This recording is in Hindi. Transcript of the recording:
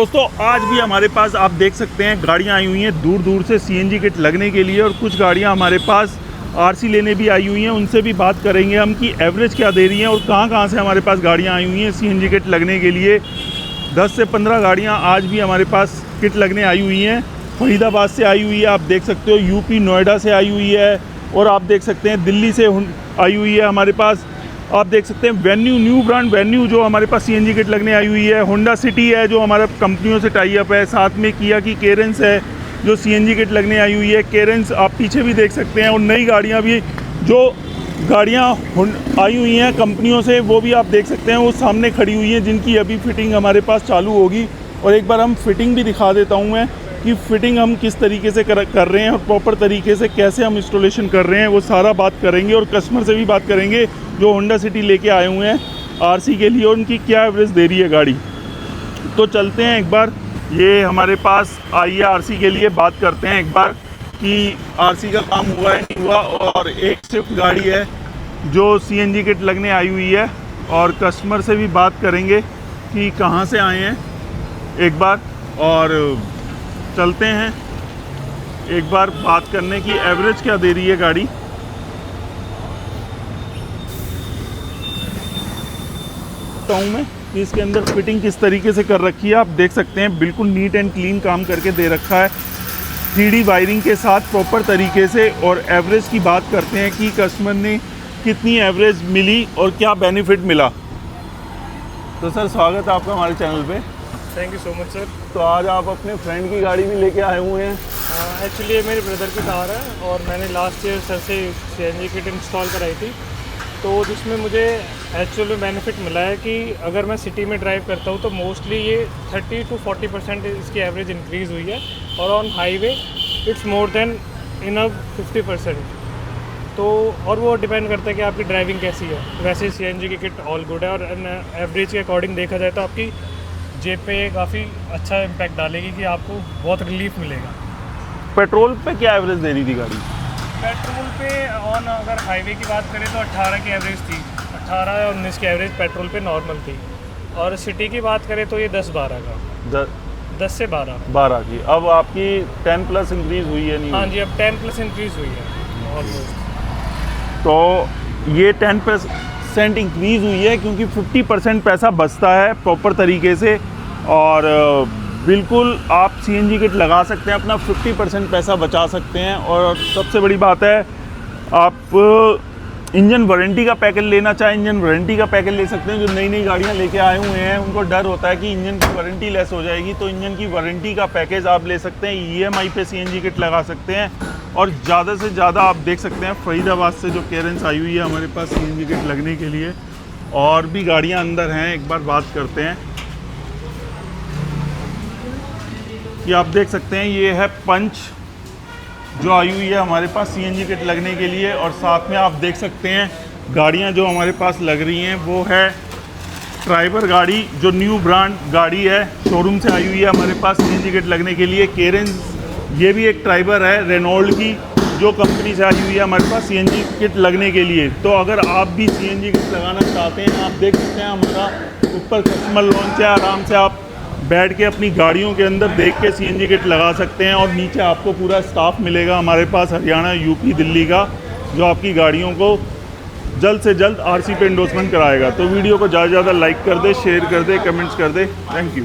दोस्तों आज भी हमारे पास आप देख सकते हैं गाड़ियां आई हुई हैं दूर दूर से सीएनजी किट लगने के लिए, और कुछ गाड़ियां हमारे पास आरसी लेने भी आई हुई हैं। उनसे भी बात करेंगे हम कि एवरेज क्या दे रही हैं और कहां से हमारे पास गाड़ियां आई हुई हैं सीएनजी किट लगने के लिए। 10 से 15 गाड़ियां आज भी हमारे पास किट लगने आई हुई हैं। फरीदाबाद से आई हुई है, आप देख सकते हो, यूपी नोएडा से आई हुई है, और आप देख सकते हैं दिल्ली से आई हुई है हमारे पास। आप देख सकते हैं वेन्यू, न्यू ब्रांड वेन्यू जो हमारे पास सीएनजी किट लगने आई हुई है। होंडा सिटी है जो हमारा कंपनियों से टाई अप है, साथ में किया की केरेंस है जो सीएनजी किट लगने आई हुई है। केरेंस आप पीछे भी देख सकते हैं, और नई गाड़ियां भी जो गाड़ियां आई हुई हैं कंपनियों से वो भी आप देख सकते हैं, वो सामने खड़ी हुई हैं, जिनकी अभी फिटिंग हमारे पास चालू होगी। और एक बार हम फिटिंग भी दिखा देता हूँ मैं कि फ़िटिंग हम किस तरीके से कर रहे हैं और प्रॉपर तरीके से कैसे हम इंस्टॉलेशन कर रहे हैं, वो सारा बात करेंगे। और कस्टमर से भी बात करेंगे जो होंडा सिटी लेके आए हुए हैं आरसी के लिए, और उनकी क्या एवरेज दे रही है गाड़ी। तो चलते हैं एक बार, ये हमारे पास आई है आरसी के लिए, बात करते हैं एक बार कि आरसी का काम हुआ है नहीं हुआ। और एक स्विफ्ट गाड़ी है जो सीएनजी किट लगने आई हुई है, और कस्टमर से भी बात करेंगे कि कहाँ से आए हैं एक बार। और चलते हैं एक बार बात करने की एवरेज क्या दे रही है गाड़ी। बताऊँ मैं कि इसके अंदर फिटिंग किस तरीके से कर रखी है, आप देख सकते हैं बिल्कुल नीट एंड क्लीन काम करके दे रखा है 3D वायरिंग के साथ प्रॉपर तरीके से। और एवरेज की बात करते हैं कि कस्टमर ने कितनी एवरेज मिली और क्या बेनिफिट मिला। तो सर स्वागत है आपका हमारे चैनल पे। Thank you so much sir. तो आज आप अपने फ्रेंड की गाड़ी भी लेके आए हुए हैं। एक्चुअली ये मेरे ब्रदर की कार है, और मैंने लास्ट ईयर सर से सीएनजी किट इंस्टॉल कराई थी। तो जिसमें मुझे एक्चुअल में बेनिफिट मिला है कि अगर मैं सिटी में ड्राइव करता हूँ तो मोस्टली ये 30 to 40% इसकी एवरेज इंक्रीज़ हुई है, और on highway it's more than enough 50%। तो और वो डिपेंड करता है कि आपकी ड्राइविंग कैसी है। वैसे सीएनजी की किट ऑल गुड है, और एवरेज के अकॉर्डिंग देखा जाए तो आपकी जेब पे काफ़ी अच्छा इम्पैक्ट डालेगी कि आपको बहुत रिलीफ मिलेगा। पेट्रोल पे क्या एवरेज दे रही थी गाड़ी? पेट्रोल पे ऑन अगर हाईवे की बात करें तो 18 की एवरेज थी, 18 और 19 की एवरेज पेट्रोल पे नॉर्मल थी। और सिटी की बात करें तो ये 10-12 का 10 से 12 की। अब आपकी 10+ इंक्रीज़ हुई है नहीं? हाँ जी, अब 10+ इंक्रीज़ हुई है ऑलमोस्ट। तो ये 10% इंक्रीज़ हुई है क्योंकि 50% पैसा बचता है प्रॉपर तरीके से। और बिल्कुल आप सीएनजी किट लगा सकते हैं, अपना 50% पैसा बचा सकते हैं। और सबसे बड़ी बात है, आप इंजन वारंटी का पैकेज लेना चाहें, इंजन वारंटी का पैकेज ले सकते हैं। जो नई नई गाड़ियां लेके आए हुए हैं उनको डर होता है कि इंजन की वारंटी लेस हो जाएगी, तो इंजन की वारंटी का पैकेज आप ले सकते हैं, ईएमआई पे सीएनजी किट लगा सकते हैं। और ज़्यादा से ज़्यादा आप देख सकते हैं फरीदाबाद से जो केरेंस आई हुई है हमारे पास सीएनजी किट लगने के लिए, और भी गाड़ियाँ अंदर हैं। एक बार बात करते हैं कि आप देख सकते हैं ये है पंच जो आई हुई है हमारे पास सीएनजी किट लगने के लिए। और साथ में आप देख सकते हैं गाड़ियां जो हमारे पास लग रही हैं वो है ट्राइबर गाड़ी जो न्यू ब्रांड गाड़ी है, शोरूम से आई हुई है हमारे पास सीएनजी किट लगने के लिए। केरेंस ये भी एक ट्राइबर है रेनॉल्ड की जो कंपनी से आई हुई है हमारे पास सीएनजी किट लगने के लिए। तो अगर आप भी सीएनजी किट लगाना चाहते हैं, आप देख सकते हैं हमारा ऊपर कस्टमर लॉन्च है, आराम से आप बैठ के अपनी गाड़ियों के अंदर देख के सीएनजी किट लगा सकते हैं। और नीचे आपको पूरा स्टाफ मिलेगा हमारे पास हरियाणा, यूपी, दिल्ली का, जो आपकी गाड़ियों को जल्द से जल्द आरसी पे एंडोर्समेंट कराएगा। तो वीडियो को ज़्यादा से ज़्यादा लाइक कर दे, शेयर कर दे, कमेंट्स कर दे। Thank you.